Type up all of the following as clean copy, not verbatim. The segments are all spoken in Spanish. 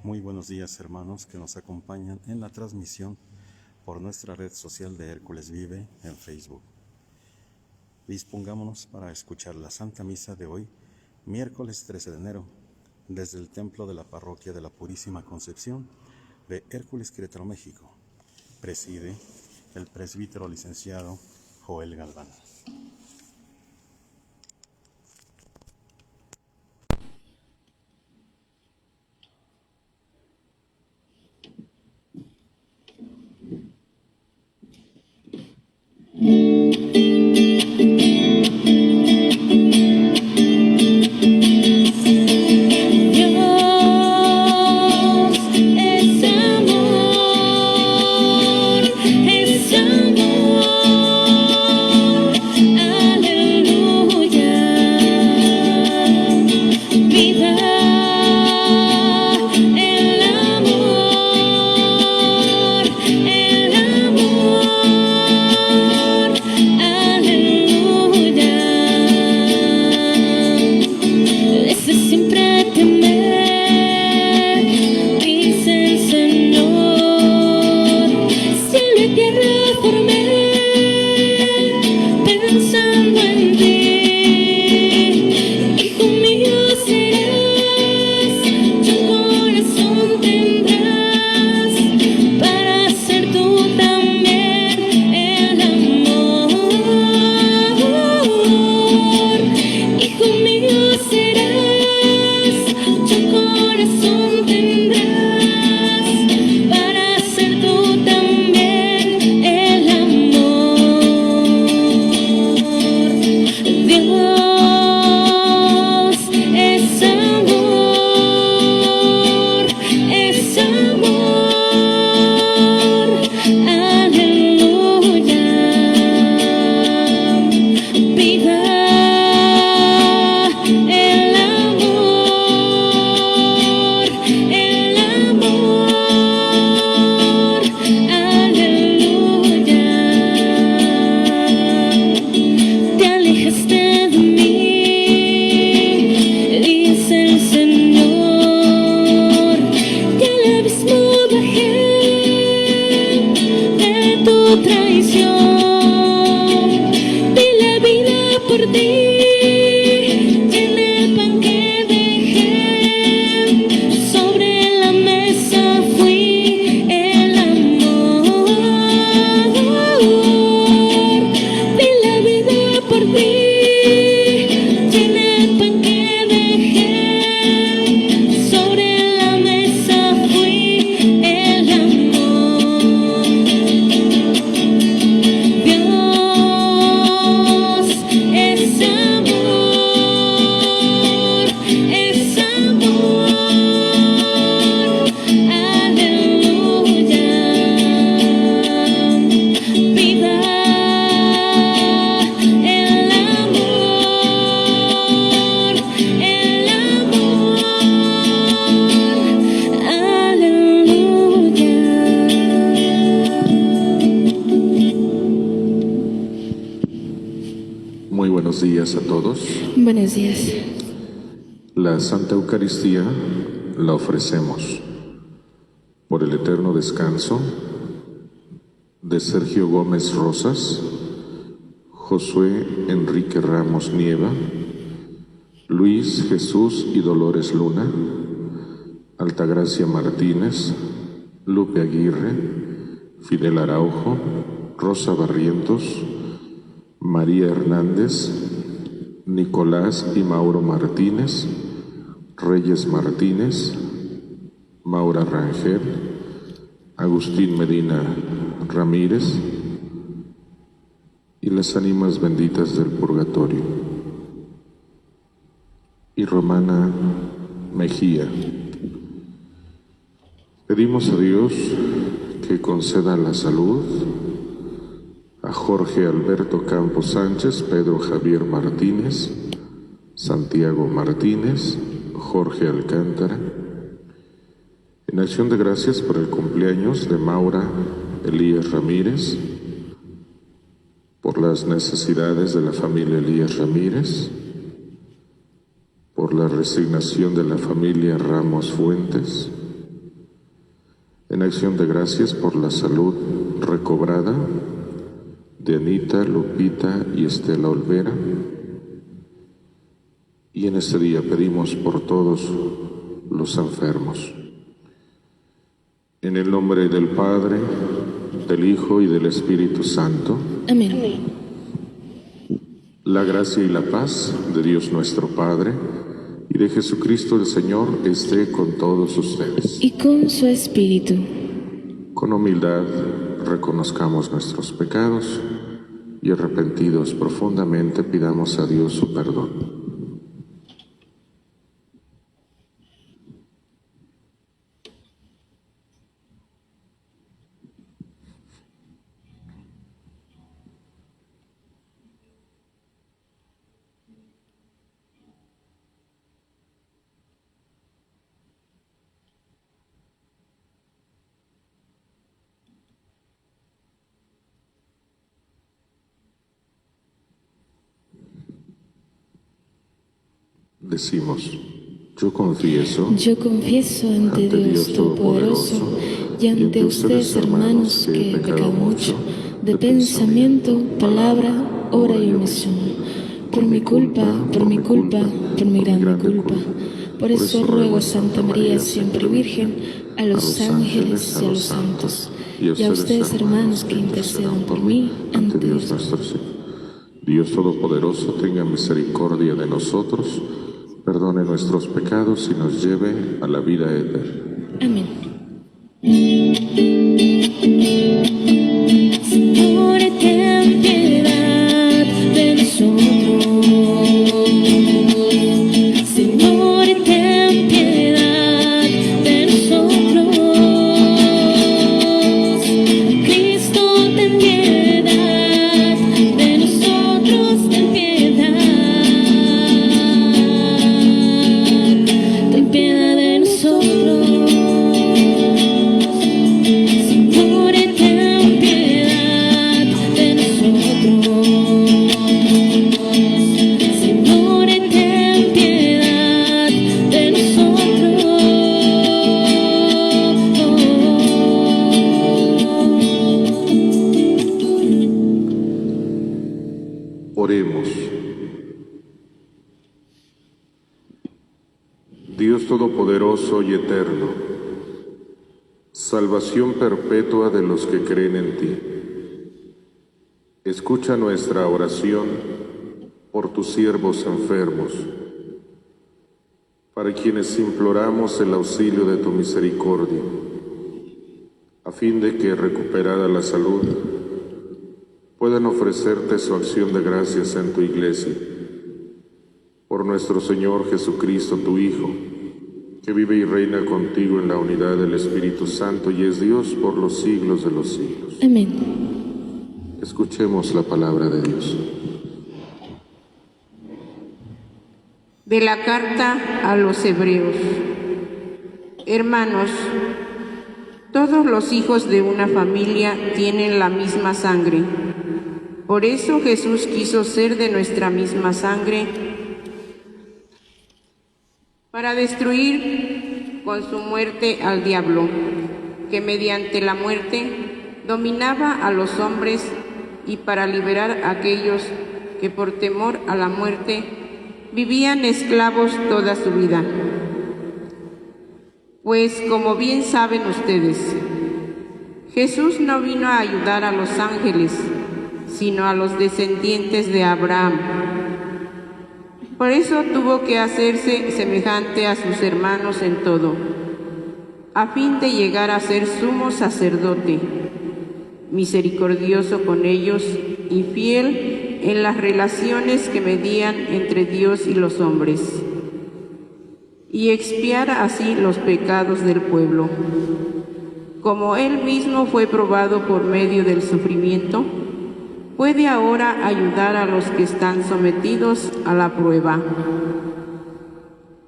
Muy buenos días, hermanos que nos acompañan en la transmisión por nuestra red social de Hércules Vive en Facebook. Dispongámonos para escuchar la Santa Misa de hoy, miércoles 13 de enero, desde el Templo de la Parroquia de la Purísima Concepción de Hércules, Querétaro, México. Preside el presbítero licenciado Joel Galván. Buenos días a todos. Buenos días. La Santa Eucaristía la ofrecemos por el eterno descanso de Sergio Gómez Rosas, Josué Enrique Ramos Nieva, Luis Jesús y Dolores Luna, Altagracia Martínez, Lupe Aguirre, Fidel Araujo, Rosa Barrientos, María Hernández, Nicolás y Mauro Martínez, Reyes Martínez, Maura Rangel, Agustín Medina Ramírez y las ánimas benditas del purgatorio, y Romana Mejía. Pedimos a Dios que conceda la salud a Jorge Alberto Campos Sánchez, Pedro Javier Martínez, Santiago Martínez, Jorge Alcántara, en acción de gracias por el cumpleaños de Maura Elías Ramírez, por las necesidades de la familia Elías Ramírez, por la resignación de la familia Ramos Fuentes, en acción de gracias por la salud recobrada de Anita, Lupita y Estela Olvera. Y en este día pedimos por todos los enfermos. En el nombre del Padre, del Hijo y del Espíritu Santo. Amén. La gracia y la paz de Dios nuestro Padre y de Jesucristo el Señor esté con todos ustedes. Y con su espíritu. Con humildad reconozcamos nuestros pecados y arrepentidos profundamente pidamos a Dios su perdón. Decimos, yo confieso ante Dios Todopoderoso y ante ustedes, hermanos, que he pecado mucho, de pensamiento, palabra, obra y omisión, por mi culpa, por mi grande culpa. Por eso ruego a Santa María, siempre Virgen, a los ángeles y a los santos, y a ustedes, hermanos, que intercedan por mí ante Dios nuestro Señor. Dios Todopoderoso, tenga misericordia de nosotros, perdone nuestros pecados y nos lleve a la vida eterna. Amén. Señor, ten piedad de nosotros. Señor, ten piedad de nosotros. Cristo, ten piedad de nosotros, ten piedad. Ten piedad de nosotros. Señor, ten piedad de nosotros. Señor, ten piedad de nosotros. Oremos. Dios Todopoderoso y Eterno, salvación perpetua de los que creen en ti. Escucha nuestra oración por tus siervos enfermos, para quienes imploramos el auxilio de tu misericordia, a fin de que, recuperada la salud, puedan ofrecerte su acción de gracias en tu Iglesia. Por nuestro Señor Jesucristo, tu Hijo, que vive y reina contigo en la unidad del Espíritu Santo y es Dios por los siglos de los siglos. Amén. Escuchemos la palabra de Dios. De la carta a los Hebreos. Hermanos, todos los hijos de una familia tienen la misma sangre. Por eso Jesús quiso ser de nuestra misma sangre, para destruir con su muerte al diablo, que mediante la muerte dominaba a los hombres, y para liberar a aquellos que por temor a la muerte vivían esclavos toda su vida. Pues como bien saben ustedes, Jesús no vino a ayudar a los ángeles, sino a los descendientes de Abraham. Por eso tuvo que hacerse semejante a sus hermanos en todo, a fin de llegar a ser sumo sacerdote, misericordioso con ellos y fiel en las relaciones que medían entre Dios y los hombres, y expiar así los pecados del pueblo. Como Él mismo fue probado por medio del sufrimiento, puede ahora ayudar a los que están sometidos a la prueba.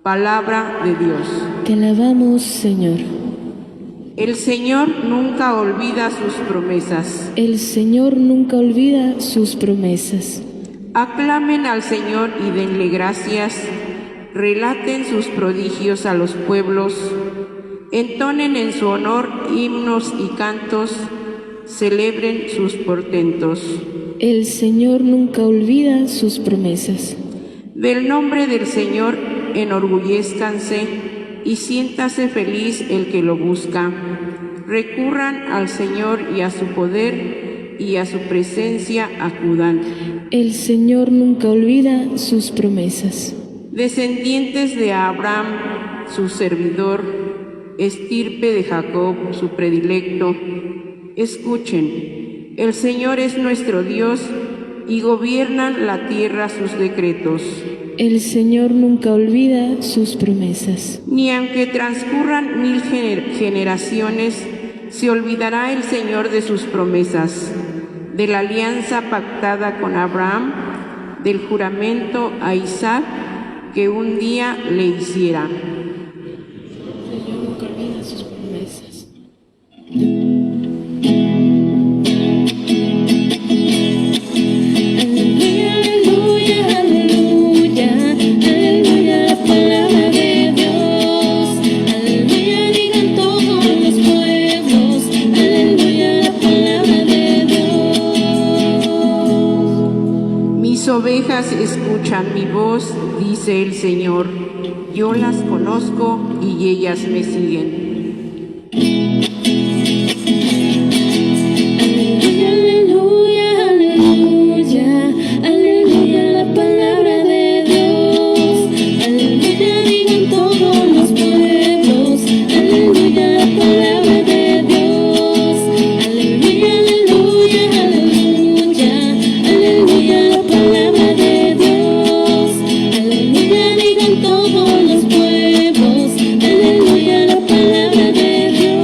Palabra de Dios. Te alabamos, Señor. El Señor nunca olvida sus promesas. El Señor nunca olvida sus promesas. Aclamen al Señor y denle gracias. Relaten sus prodigios a los pueblos. Entonen en su honor himnos y cantos, celebren sus portentos. El Señor nunca olvida sus promesas. Del nombre del Señor enorgullezcanse y siéntase feliz el que lo busca. Recurran al Señor y a su poder y a su presencia acudan. El Señor nunca olvida sus promesas. Descendientes de Abraham, su servidor, estirpe de Jacob, su predilecto, escuchen, el Señor es nuestro Dios y gobiernan la tierra sus decretos. El Señor nunca olvida sus promesas. Ni aunque transcurran 1000 generaciones, se olvidará el Señor de sus promesas, de la alianza pactada con Abraham, del juramento a Isaac que un día le hiciera. El Señor nunca olvida sus promesas. Aleluya, aleluya, aleluya, la palabra de Dios. Aleluya, digan todos los pueblos. Aleluya, la palabra de Dios. Mis ovejas escuchan mi voz, dice el Señor. Yo las conozco y ellas me siguen. Aleluya, aleluya, aleluya, la palabra de Dios. Aleluya, digan todos los pueblos. Aleluya, la palabra de Dios. Aleluya, aleluya, aleluya, aleluya, la palabra de Dios. Aleluya, digan todos los pueblos. Aleluya, la palabra de Dios.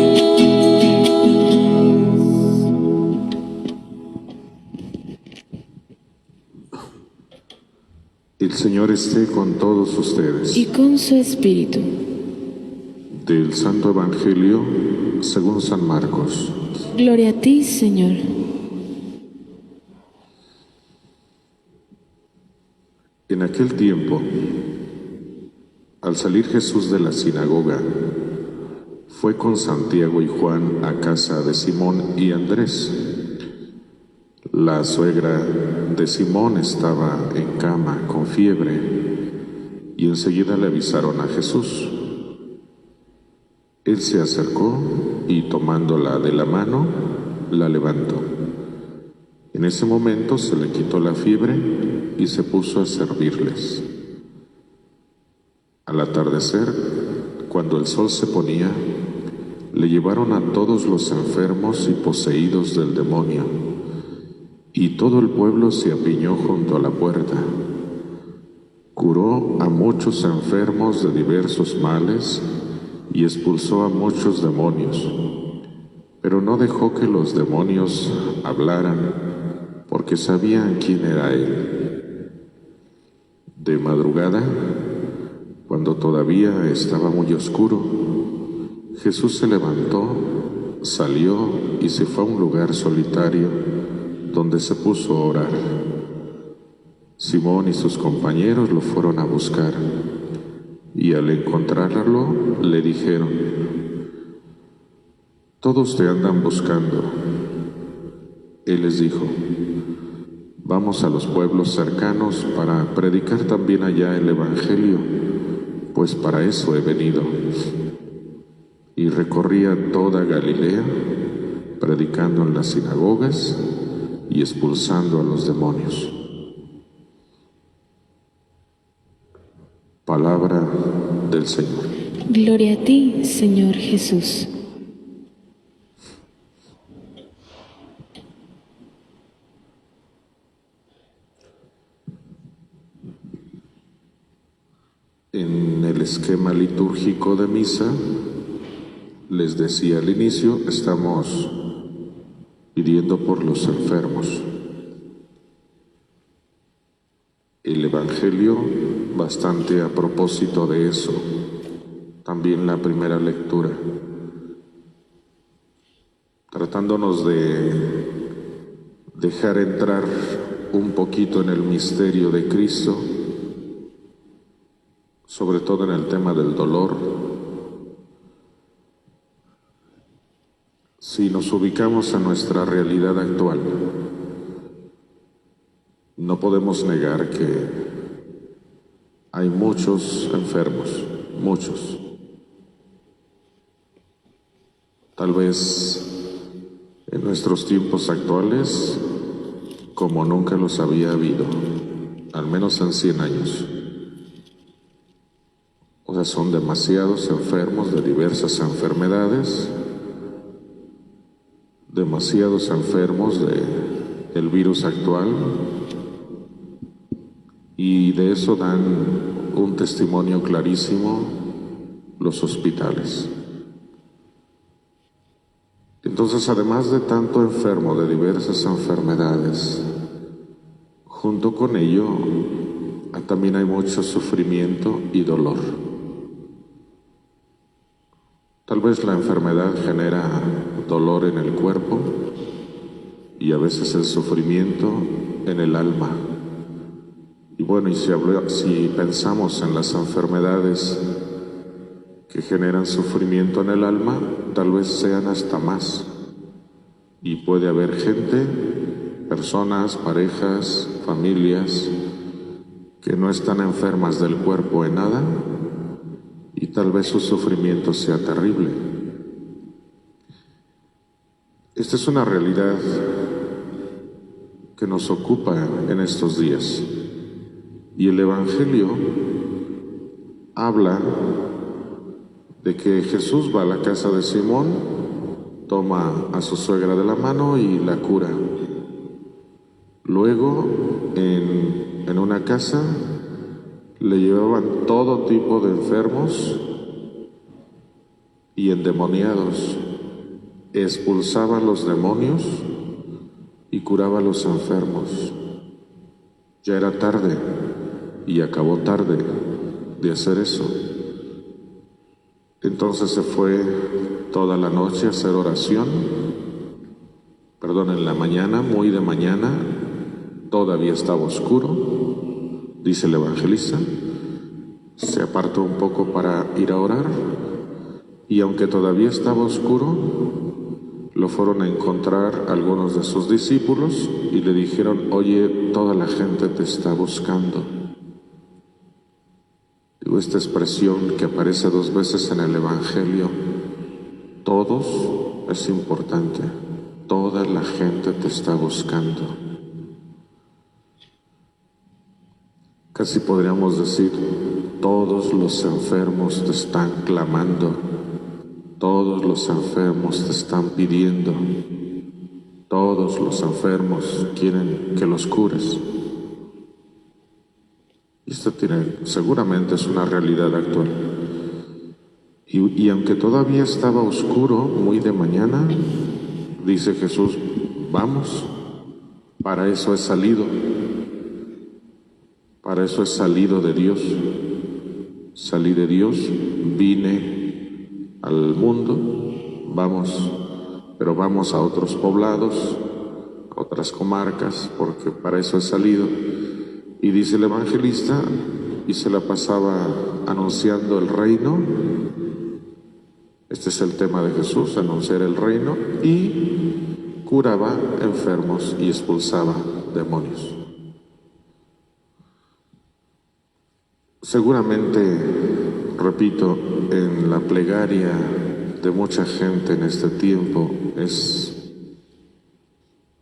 El Señor esté con todos ustedes. Y con su espíritu. Del Santo Evangelio según San Marcos. Gloria a ti, Señor. En aquel tiempo, al salir Jesús de la sinagoga, fue con Santiago y Juan a casa de Simón y Andrés. La suegra de Simón estaba en cama con fiebre y enseguida le avisaron a Jesús. Él se acercó y tomándola de la mano, la levantó. En ese momento se le quitó la fiebre y se puso a servirles. Al atardecer, cuando el sol se ponía, le llevaron a todos los enfermos y poseídos del demonio, y todo el pueblo se apiñó junto a la puerta. Curó a muchos enfermos de diversos males y expulsó a muchos demonios, pero no dejó que los demonios hablaran, porque sabían quién era él. De madrugada, cuando todavía estaba muy oscuro, Jesús se levantó, salió y se fue a un lugar solitario donde se puso a orar. Simón y sus compañeros lo fueron a buscar y al encontrarlo le dijeron: «Todos te andan buscando». Él les dijo: «Vamos a los pueblos cercanos para predicar también allá el Evangelio, pues para eso he venido». Y recorría toda Galilea, predicando en las sinagogas y expulsando a los demonios. Palabra del Señor. Gloria a ti, Señor Jesús. En el esquema litúrgico de misa, les decía al inicio, estamos pidiendo por los enfermos. El Evangelio, bastante a propósito de eso, también la primera lectura, tratándonos de dejar entrar un poquito en el misterio de Cristo, sobre todo en el tema del dolor, si nos ubicamos en nuestra realidad actual, no podemos negar que hay muchos enfermos, muchos. Tal vez en nuestros tiempos actuales, como nunca los había habido, al menos en 100 años. O sea, son demasiados enfermos de diversas enfermedades, demasiados enfermos del virus actual, y de eso dan un testimonio clarísimo los hospitales. Entonces, además de tanto enfermo de diversas enfermedades, junto con ello también hay mucho sufrimiento y dolor. Tal vez la enfermedad genera dolor en el cuerpo y a veces el sufrimiento en el alma. Y bueno, si pensamos en las enfermedades que generan sufrimiento en el alma, tal vez sean hasta más. Y puede haber gente, personas, parejas, familias, que no están enfermas del cuerpo en nada, y tal vez su sufrimiento sea terrible. Esta es una realidad que nos ocupa en estos días. Y el Evangelio habla de que Jesús va a la casa de Simón, toma a su suegra de la mano y la cura. Luego, en una casa, le llevaban todo tipo de enfermos y endemoniados. Expulsaba a los demonios y curaba a los enfermos. Ya era tarde y acabó tarde de hacer eso. Entonces se fue toda la noche a hacer oración, en la mañana, muy de mañana, todavía estaba oscuro, dice el evangelista, se apartó un poco para ir a orar, y aunque todavía estaba oscuro, lo fueron a encontrar algunos de sus discípulos y le dijeron: oye, toda la gente te está buscando. Digo, esta expresión que aparece 2 veces en el Evangelio, todos, es importante. Toda la gente te está buscando. Casi podríamos decir, todos los enfermos te están clamando. Todos los enfermos te están pidiendo. Todos los enfermos quieren que los cures. Y esto seguramente es una realidad actual. Y aunque todavía estaba oscuro, muy de mañana, dice Jesús: vamos, para eso he salido. Para eso he salido de Dios. Salí de Dios, vine al mundo, pero vamos a otros poblados, a otras comarcas, porque para eso he salido. Y dice el evangelista, y se la pasaba anunciando el reino. Este es el tema de Jesús, anunciar el reino, y curaba enfermos y expulsaba demonios. Seguramente, repito, en la plegaria de mucha gente en este tiempo es: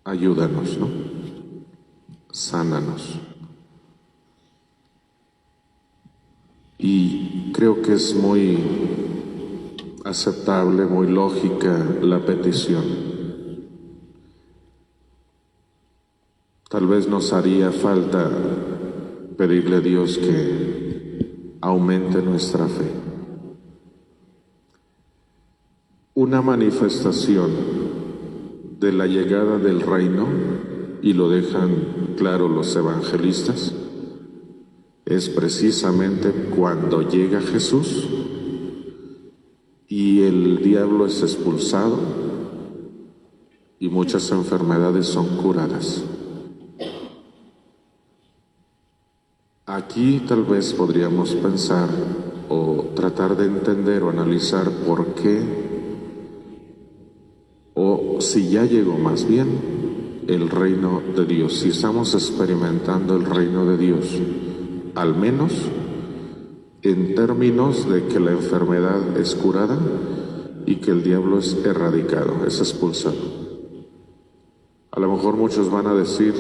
ayúdanos, ¿no? Sánanos. Y creo que es muy aceptable, muy lógica la petición. Tal vez nos haría falta pedirle a Dios que aumente nuestra fe. Una manifestación de la llegada del reino, y lo dejan claro los evangelistas, es precisamente cuando llega Jesús y el diablo es expulsado y muchas enfermedades son curadas. Aquí tal vez podríamos pensar o tratar de entender o analizar por qué o si ya llegó más bien el reino de Dios, si estamos experimentando el reino de Dios, al menos en términos de que la enfermedad es curada y que el diablo es erradicado, es expulsado. A lo mejor muchos van a decir,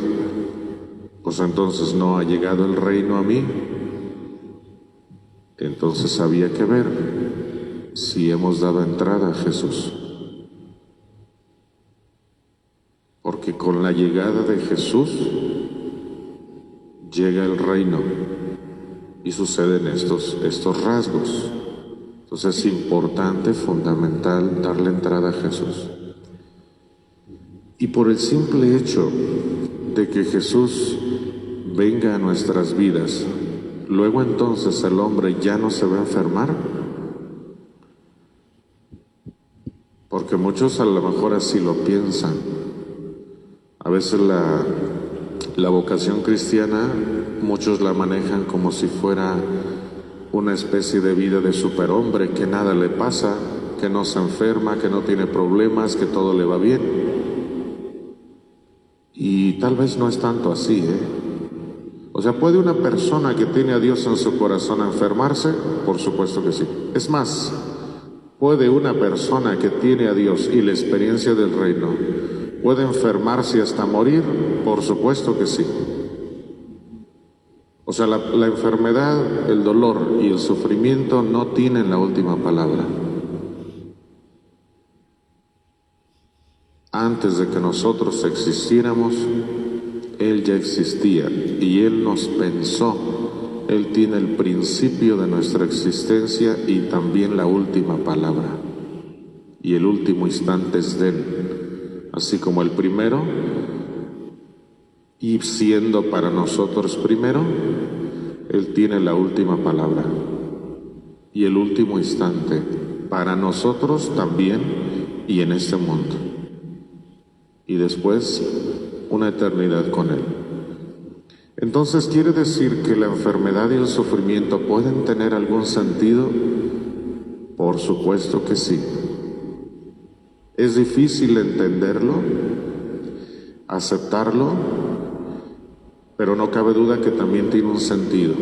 pues entonces no ha llegado el reino a mí. Entonces había que ver si hemos dado entrada a Jesús. Porque con la llegada de Jesús llega el reino y suceden estos rasgos. Entonces es importante, fundamental, darle entrada a Jesús. Y por el simple hecho de que Jesús venga a nuestras vidas, luego entonces el hombre ya no se va a enfermar. Porque muchos a lo mejor así lo piensan. A veces la vocación cristiana, muchos la manejan como si fuera una especie de vida de superhombre, que nada le pasa, que no se enferma, que no tiene problemas, que todo le va bien. Y tal vez no es tanto así, O sea, ¿puede una persona que tiene a Dios en su corazón enfermarse? Por supuesto que sí. Es más, ¿puede una persona que tiene a Dios y la experiencia del reino, puede enfermarse hasta morir? Por supuesto que sí. O sea, la enfermedad, el dolor y el sufrimiento no tienen la última palabra. Antes de que nosotros existiéramos, Él ya existía y Él nos pensó. Él tiene el principio de nuestra existencia y también la última palabra. Y el último instante es de Él, así como el primero, y siendo para nosotros primero, Él tiene la última palabra. Y el último instante, para nosotros también y en este mundo. Y después, una eternidad con Él. Entonces, ¿quiere decir que la enfermedad y el sufrimiento pueden tener algún sentido? Por supuesto que sí. ¿Es difícil entenderlo? ¿Aceptarlo? Pero no cabe duda que también tiene un sentido.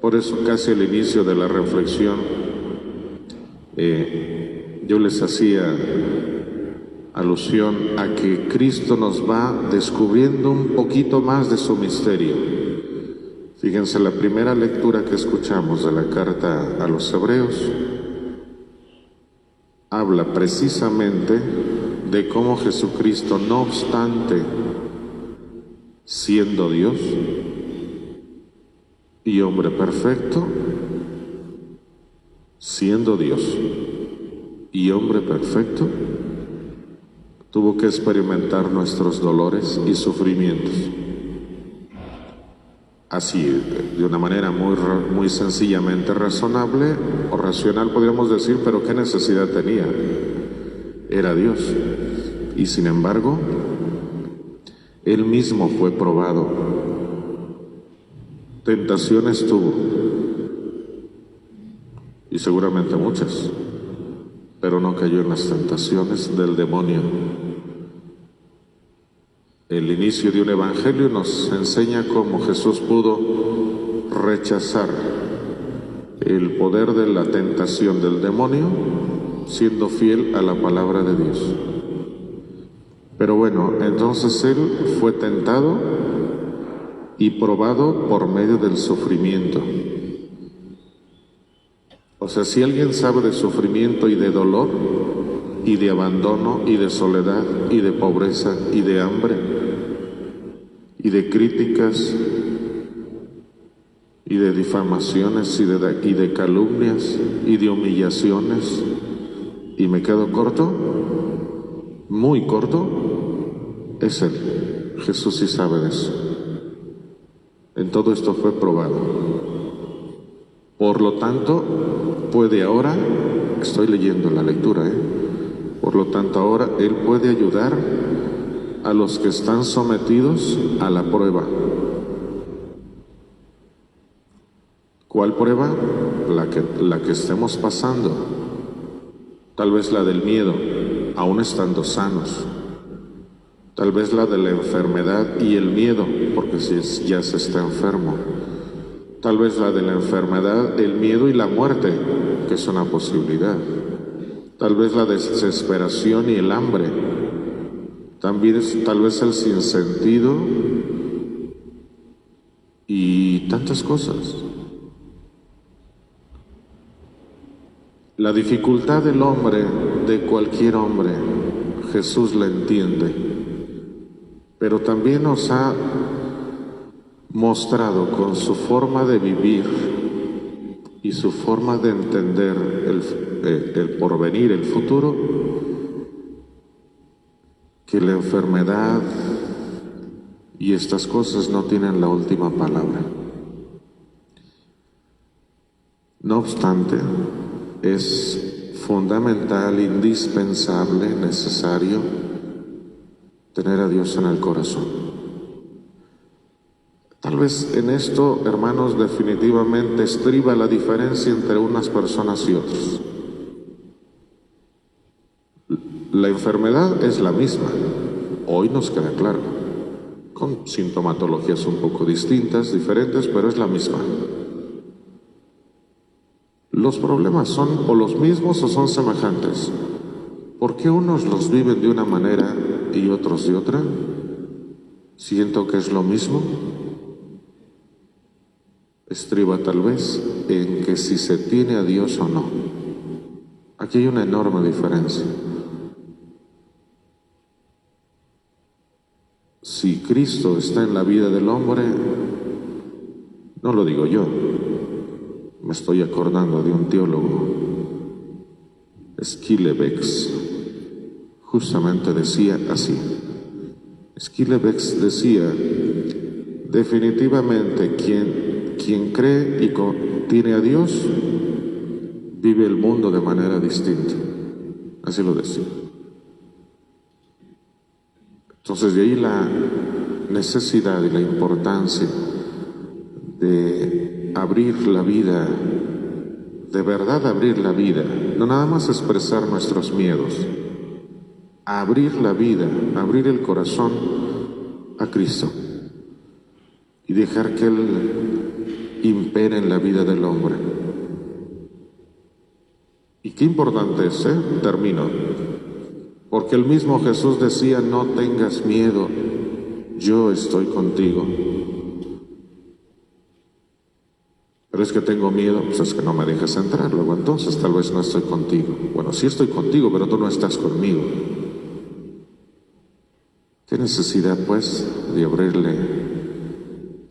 Por eso casi al inicio de la reflexión yo les hacía alusión a que Cristo nos va descubriendo un poquito más de su misterio. Fíjense, la primera lectura que escuchamos de la carta a los Hebreos habla precisamente de cómo Jesucristo, no obstante, siendo Dios y hombre perfecto, siendo Dios y hombre perfecto, tuvo que experimentar nuestros dolores y sufrimientos. Así, de una manera muy sencillamente razonable o racional podríamos decir, pero ¿qué necesidad tenía? Era Dios. Y sin embargo, Él mismo fue probado. Tentaciones tuvo, y seguramente muchas, pero no cayó en las tentaciones del demonio. El inicio de un evangelio nos enseña cómo Jesús pudo rechazar el poder de la tentación del demonio siendo fiel a la palabra de Dios. Pero bueno, entonces Él fue tentado y probado por medio del sufrimiento. O sea, si alguien sabe de sufrimiento y de dolor, y de abandono, y de soledad, y de pobreza, y de hambre, y de críticas, y de difamaciones, y de calumnias, y de humillaciones, y me quedo corto, muy corto, es Él. Jesús sí sabe de eso. En todo esto fue probado. Por lo tanto, puede ahora, estoy leyendo la lectura, por lo tanto ahora Él puede ayudar a los que están sometidos a la prueba. ¿Cuál prueba? La que estemos pasando. Tal vez la del miedo aún estando sanos. Tal vez la de la enfermedad y el miedo, porque si ya se está enfermo. Tal vez la de la enfermedad, el miedo y la muerte, que es una posibilidad. Tal vez la desesperación y el hambre. También tal vez el sinsentido y tantas cosas. La dificultad del hombre, de cualquier hombre, Jesús la entiende, pero también nos ha mostrado con su forma de vivir y su forma de entender el porvenir, el futuro, que la enfermedad y estas cosas no tienen la última palabra. No obstante, es fundamental, indispensable, necesario tener a Dios en el corazón. Tal vez en esto, hermanos, definitivamente estriba la diferencia entre unas personas y otras. La enfermedad es la misma, hoy nos queda claro, con sintomatologías un poco distintas, diferentes, pero es la misma. Los problemas son o los mismos o son semejantes. ¿Por qué unos los viven de una manera y otros de otra? Siento que es lo mismo. Estriba tal vez en que si se tiene a Dios o no. Aquí hay una enorme diferencia. Si Cristo está en la vida del hombre, no lo digo yo, me estoy acordando de un teólogo, Schillebeeckx, justamente decía así. Schillebeeckx decía, definitivamente quien cree y tiene a Dios, vive el mundo de manera distinta. Así lo decía. Entonces de ahí la necesidad y la importancia de abrir la vida, de verdad abrir la vida, no nada más expresar nuestros miedos, abrir la vida, abrir el corazón a Cristo y dejar que Él impere en la vida del hombre. Y qué importante es, termino, porque el mismo Jesús decía, no tengas miedo, yo estoy contigo. Pero es que tengo miedo, pues es que no me dejas entrar, luego entonces tal vez no estoy contigo. Bueno, sí estoy contigo, pero tú no estás conmigo. ¿Qué necesidad, pues, de abrirle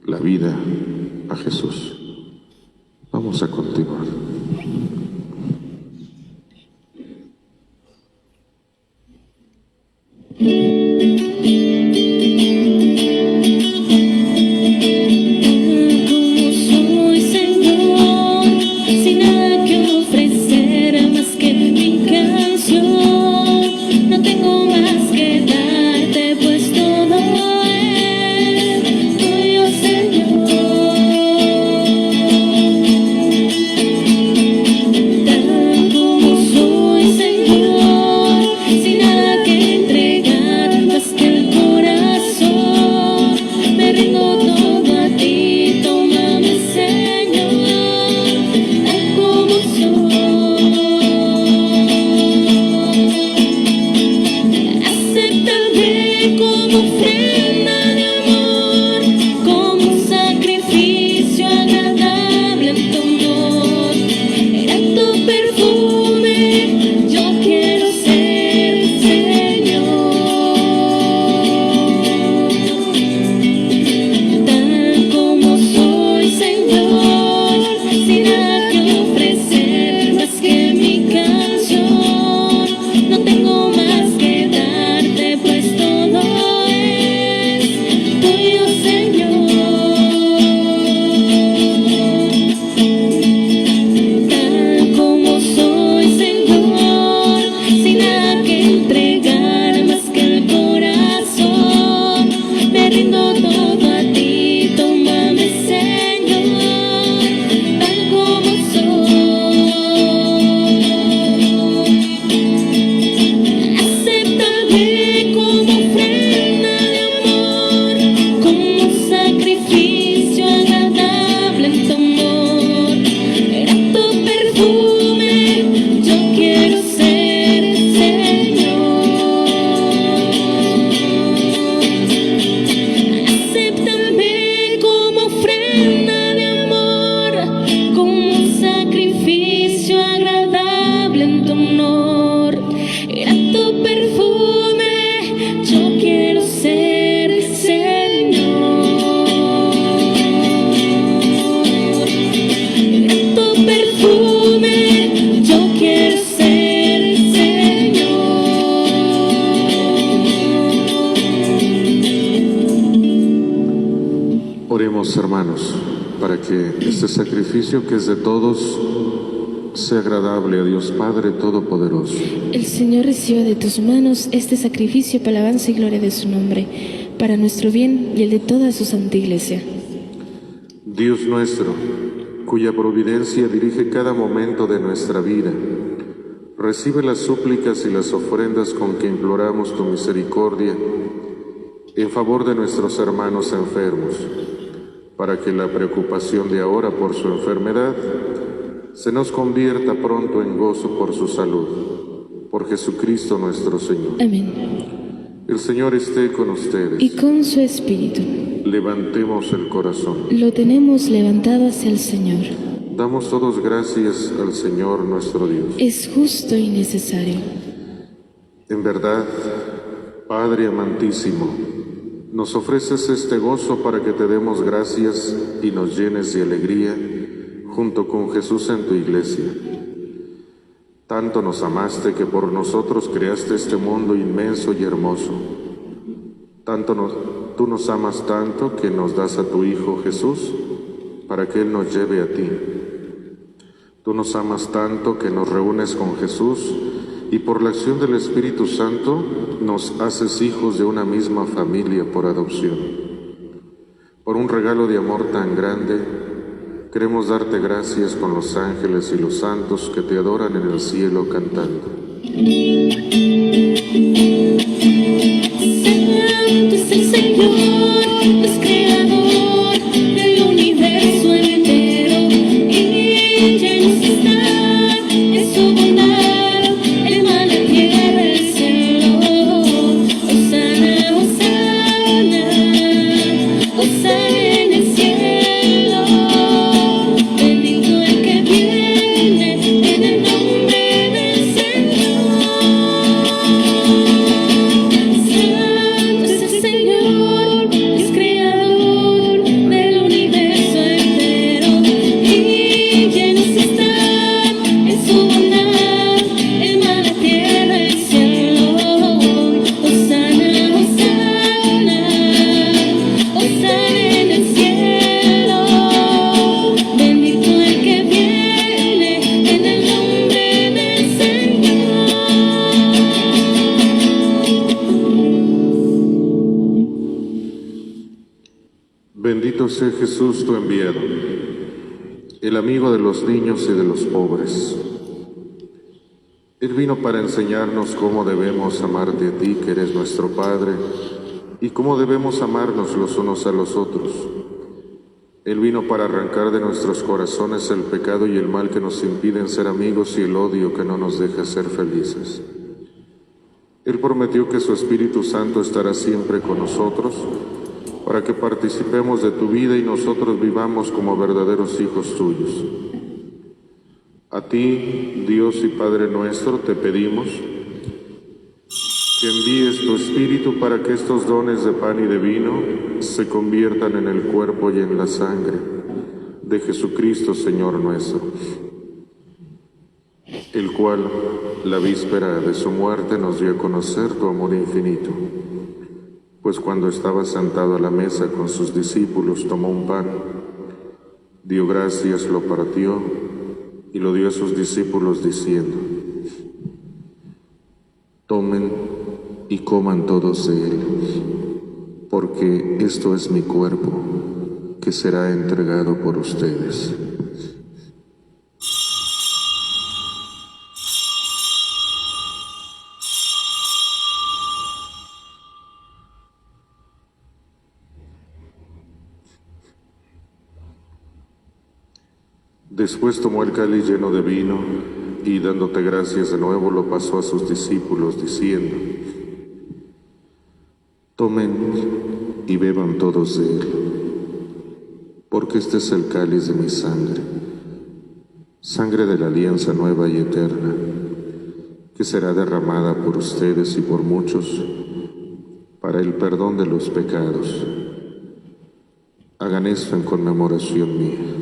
la vida a Jesús? Vamos a continuar. Oremos, hermanos, para que este sacrificio que es de todos sea agradable a Dios Padre Todopoderoso. El Señor reciba de tus manos este sacrificio para alabanza y gloria de su nombre, para nuestro bien y el de toda su santa Iglesia. Dios nuestro, cuya providencia dirige cada momento de nuestra vida, recibe las súplicas y las ofrendas con que imploramos tu misericordia en favor de nuestros hermanos enfermos, para que la preocupación de ahora por su enfermedad se nos convierta pronto en gozo por su salud. Por Jesucristo nuestro Señor. Amén. El Señor esté con ustedes. Y con su espíritu. Levantemos el corazón. Lo tenemos levantado hacia el Señor. Damos todos gracias al Señor nuestro Dios. Es justo y necesario. En verdad, Padre amantísimo, nos ofreces este gozo para que te demos gracias y nos llenes de alegría junto con Jesús en tu iglesia. Tanto nos amaste que por nosotros creaste este mundo inmenso y hermoso. Tú nos amas tanto que nos das a tu Hijo Jesús para que Él nos lleve a ti. Tú nos amas tanto que nos reúnes con Jesús y por la acción del Espíritu Santo nos haces hijos de una misma familia por adopción. Por un regalo de amor tan grande, queremos darte gracias con los ángeles y los santos que te adoran en el cielo cantando. Santo es el Señor, es creador del universo entero, y llenos está en su bondad el mar, la tierra, el cielo. Hosana, hosana, hosana en el cielo. Bendito el que viene en el nombre del Señor. Santo es el Señor, es creador del universo entero, y llenos están en su bondad el mar, la tierra, el cielo. Hosana, hosana, hosana en el cielo. Bendito el que viene en el nombre del Señor. Bendito sea Jesús tu enviado, el amigo de los niños y de los pobres. Él vino para enseñarnos cómo debemos amarte a ti, que eres nuestro Padre, y cómo debemos amarnos los unos a los otros. Él vino para arrancar de nuestros corazones el pecado y el mal que nos impiden ser amigos y el odio que no nos deja ser felices. Él prometió que su Espíritu Santo estará siempre con nosotros para que participemos de tu vida y nosotros vivamos como verdaderos hijos tuyos. A ti, Dios y Padre nuestro, te pedimos que envíes tu Espíritu para que estos dones de pan y de vino se conviertan en el cuerpo y en la sangre de Jesucristo, Señor nuestro, el cual, la víspera de su muerte, nos dio a conocer tu amor infinito. Pues cuando estaba sentado a la mesa con sus discípulos, tomó un pan, dio gracias, lo partió y lo dio a sus discípulos diciendo: tomen y coman todos de él, porque esto es mi cuerpo, que será entregado por ustedes. Después tomó el cáliz lleno de vino y, dándote gracias de nuevo, lo pasó a sus discípulos, diciendo: tomen y beban todos de él, porque este es el cáliz de mi sangre, sangre de la alianza nueva y eterna, que será derramada por ustedes y por muchos para el perdón de los pecados. Hagan esto en conmemoración mía.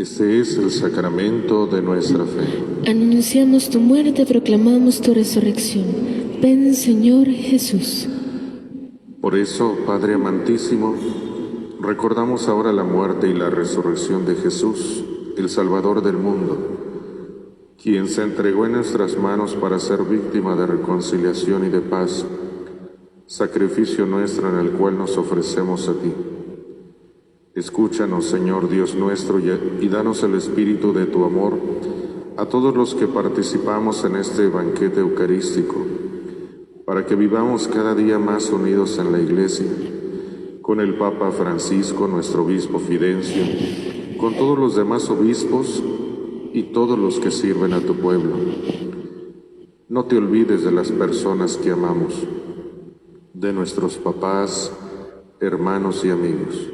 Este es el sacramento de nuestra fe. Anunciamos tu muerte, proclamamos tu resurrección. Ven, Señor Jesús. Por eso, Padre amantísimo, recordamos ahora la muerte y la resurrección de Jesús, el Salvador del mundo, quien se entregó en nuestras manos para ser víctima de reconciliación y de paz, sacrificio nuestro en el cual nos ofrecemos a ti. Escúchanos, Señor Dios nuestro, y danos el espíritu de tu amor a todos los que participamos en este banquete eucarístico, para que vivamos cada día más unidos en la Iglesia, con el Papa Francisco, nuestro obispo Fidencio, con todos los demás obispos y todos los que sirven a tu pueblo. No te olvides de las personas que amamos, de nuestros papás, hermanos y amigos.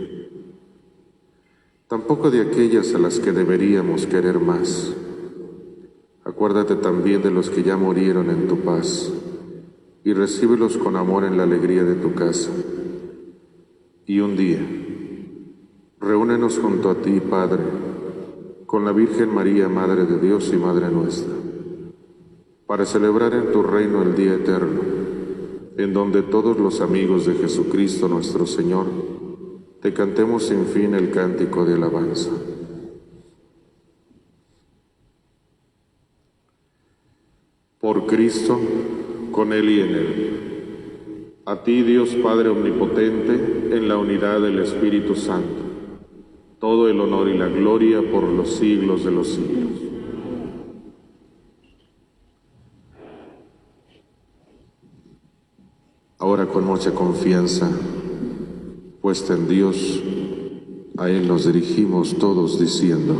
Tampoco de aquellas a las que deberíamos querer más. Acuérdate también de los que ya murieron en tu paz, y recíbelos con amor en la alegría de tu casa. Y un día, reúnenos junto a ti, Padre, con la Virgen María, Madre de Dios y Madre nuestra, para celebrar en tu reino el día eterno, en donde todos los amigos de Jesucristo nuestro Señor te cantemos sin fin el cántico de alabanza. Por Cristo, con Él y en Él. A ti, Dios Padre Omnipotente, en la unidad del Espíritu Santo, todo el honor y la gloria por los siglos de los siglos. Ahora con mucha confianza, puesta en Dios, a Él nos dirigimos todos diciendo: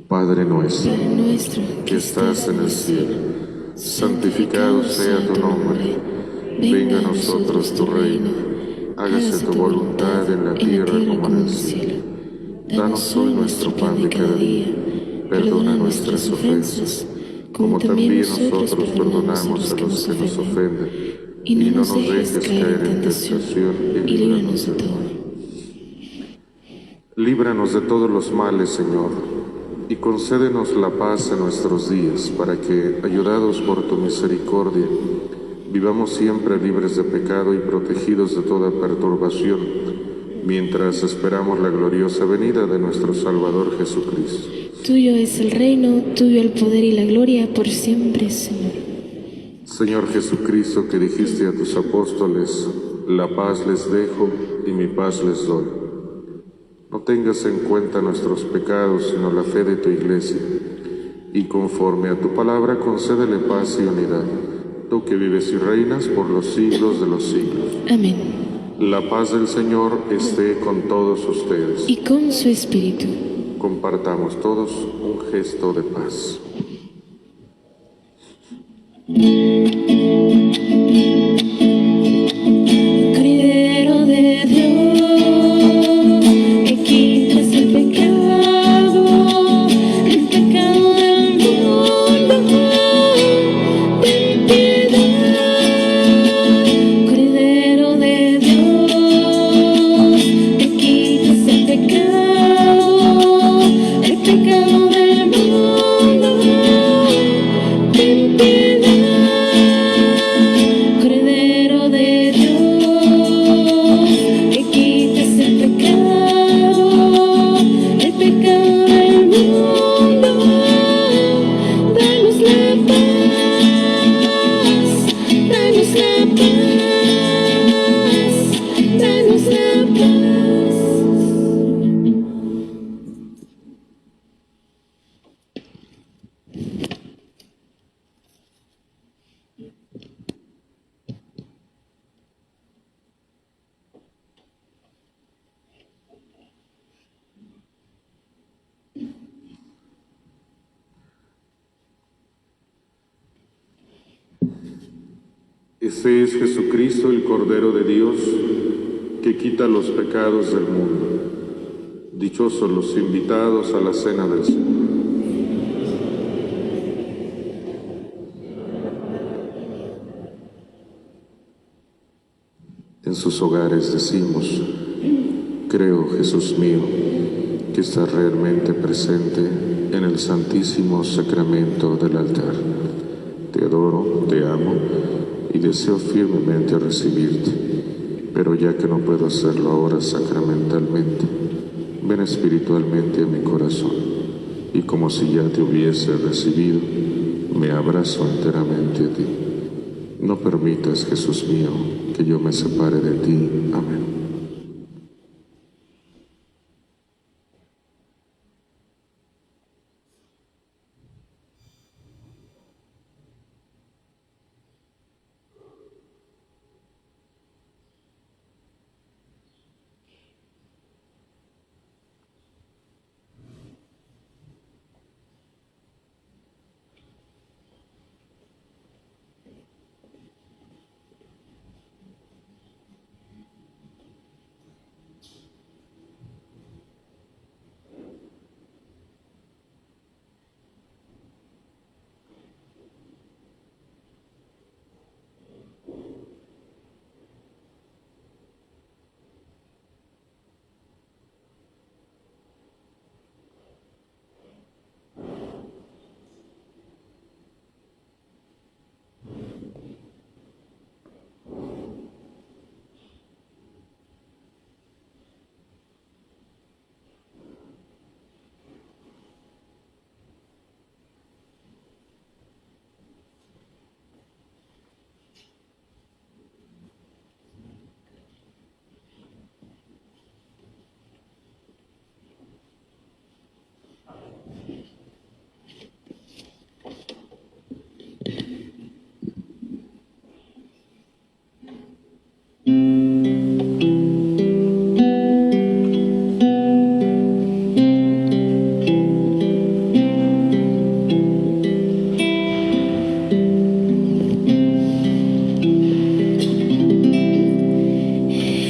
Padre nuestro, que estás en el cielo, santificado sea tu nombre, venga a nosotros tu reino, hágase tu voluntad en la tierra como en el cielo. Danos hoy nuestro pan de cada día, perdona nuestras ofensas, como también nosotros perdonamos a los que nos ofenden. Y no nos dejes caer en tentación y líbranos de todo. Líbranos de todos los males, Señor, y concédenos la paz en nuestros días, para que, ayudados por tu misericordia, vivamos siempre libres de pecado y protegidos de toda perturbación, mientras esperamos la gloriosa venida de nuestro Salvador Jesucristo. Tuyo es el reino, tuyo el poder y la gloria por siempre, Señor. Señor Jesucristo, que dijiste a tus apóstoles: la paz les dejo y mi paz les doy. No tengas en cuenta nuestros pecados, sino la fe de tu Iglesia, y conforme a tu palabra concédele paz y unidad, tú que vives y reinas por los siglos de los siglos. Amén. La paz del Señor esté con todos ustedes. Y con su espíritu. Compartamos todos un gesto de paz. Cordero de Dios, que quitas el pecado del mundo, ten piedad. Cordero de Dios, que quitas el pecado del mundo, ten piedad. Cordero de Dios, que quitas el pecado del mundo, danos la paz, danos la paz, danos la paz. Ese es Jesucristo, el Cordero de Dios, que quita los pecados del mundo. Dichosos los invitados a la cena del Señor. En sus hogares decimos: creo, Jesús mío, que está realmente presente en el Santísimo Sacramento del altar. Te adoro, te amo y deseo firmemente recibirte, pero ya que no puedo hacerlo ahora sacramentalmente, ven espiritualmente a mi corazón y como si ya te hubiese recibido, me abrazo enteramente a ti. No permitas, Jesús mío, que yo me separe de ti. Amén.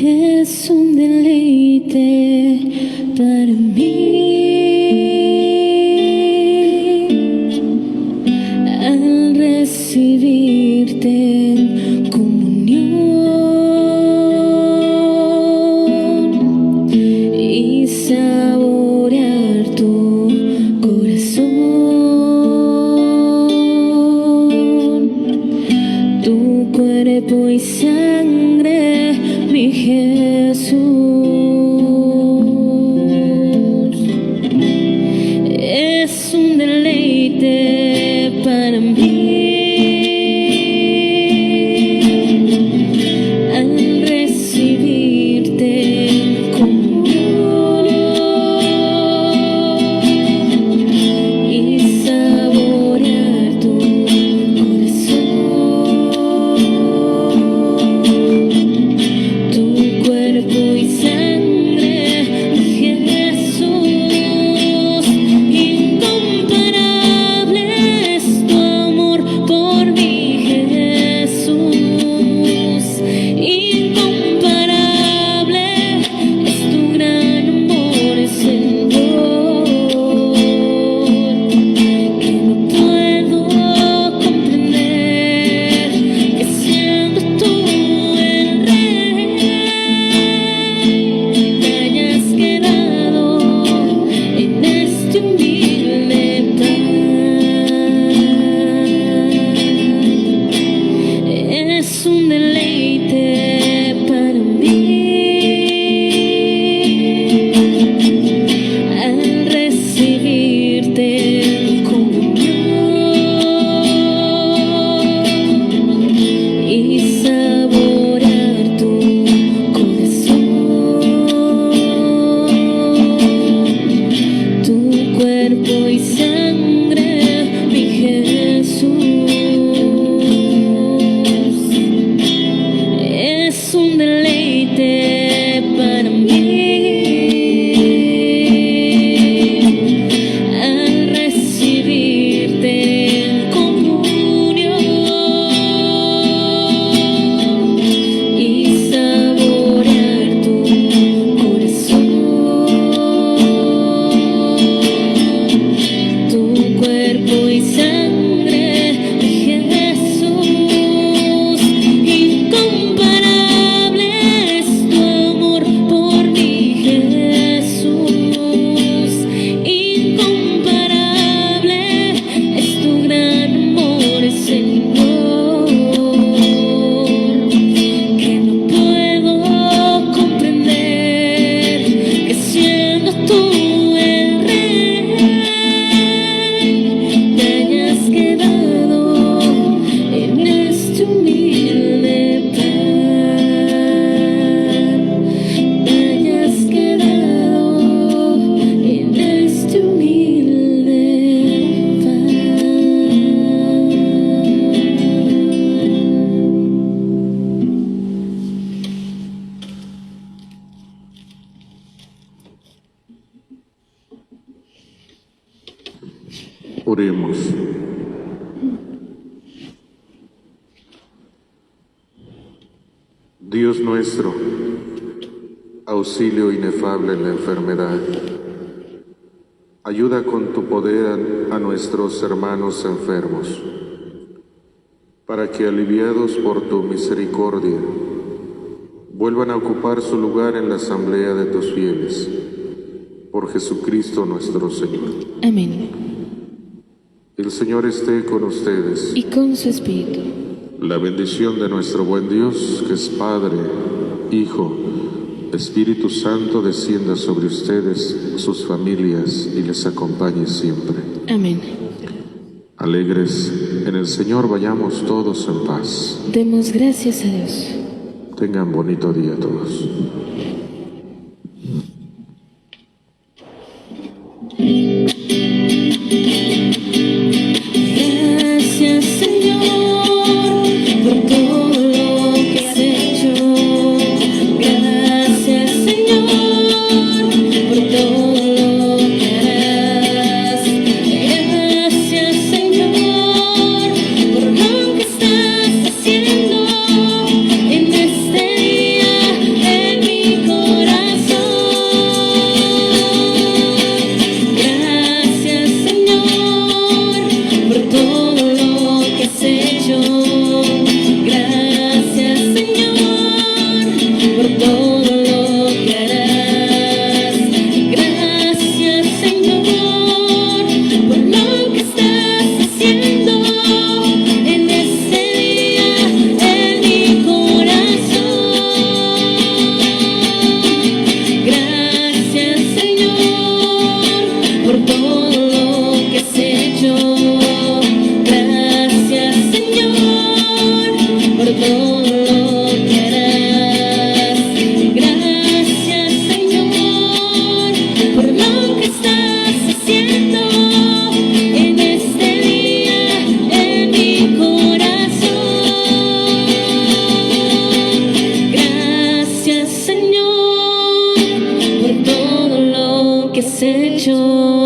Es un deleite para mí al recibirte en comunión y saborear tu corazón, tu cuerpo y sangre, mi Jesús. Es un deleite para mí al recibirte en comunión y saborear tu corazón, tu cuerpo y sangre, Jesús. Incomparable es tu amor por mí, Jesús. Incomparable es tu gran amor, Señor, que no puedo comprender, que siendo tú el Rey, te hayas quedado en este humilde pan. Es un deleite para mí al recibirte en comunión y saborear tu corazón, tu cuerpo y sangre, mi Jesús. Oremos. Dios nuestro, auxilio inefable en la enfermedad, ayuda con tu poder a nuestros hermanos enfermos, para que, aliviados por tu misericordia, vuelvan a ocupar su lugar en la asamblea de tus fieles. Por Jesucristo nuestro Señor. Amén. El Señor esté con ustedes. Y con su espíritu. La bendición de nuestro buen Dios, que es Padre, Hijo, Espíritu Santo, descienda sobre ustedes, sus familias, y les acompañe siempre. Amén. Alegres en el Señor, vayamos todos en paz. Demos gracias a Dios. Tengan bonito día todos. Gracias, Señor, por todo lo que has hecho. Gracias, Señor, por todo lo que harás. Gracias, Señor, por lo que estás haciendo en este día en mi corazón. Gracias, Señor, por todo lo que has hecho. Gracias, Señor, por todo lo que harás. Gracias, Señor, por lo que estás haciendo en este día en mi corazón. Gracias, Señor, por todo lo que has hecho. Gracias, Señor, por todo lo que harás. Gracias, Señor, por lo que estás haciendo en este día en mi corazón. Gracias, Señor, por todo lo que has hecho.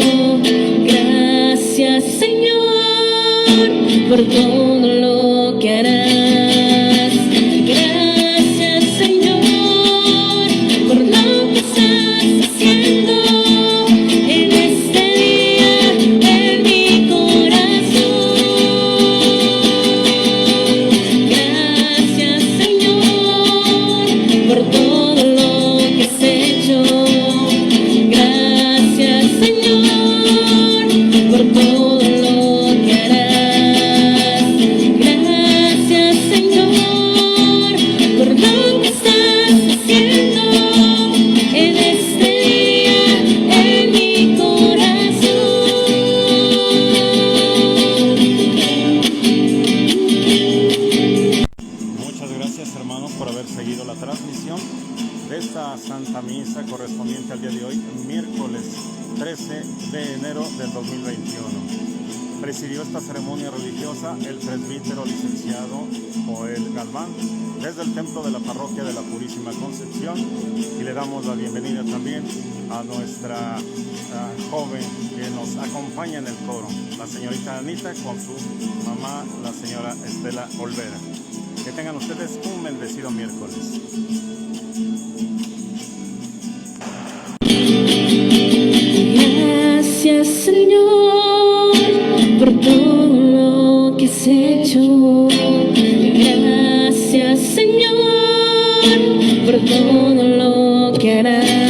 Gracias, Señor, por todo lo que harás. Gracias, Señor, por lo que estás haciendo en este día en mi corazón. Gracias, Señor, por todo lo que has hecho. Gracias, Señor, por todo lo que harás. Gracias, Señor, por lo que estás haciendo en este día en mi corazón. Muchas gracias, hermanos, por haber seguido la transmisión de esta Santa Misa correspondiente al día de hoy, miércoles 13 de enero del 2021. Presidió esta ceremonia religiosa el presbítero licenciado Joel Galván desde el templo de la parroquia de la Purísima Concepción, y le damos la bienvenida también a nuestra joven que nos acompaña en el coro, la señorita Anita, con su mamá, la señora Estela Olvera. Que tengan ustedes un bendecido miércoles. Gracias, Señor, por todo lo que has hecho. Gracias, Señor, por todo lo que harás.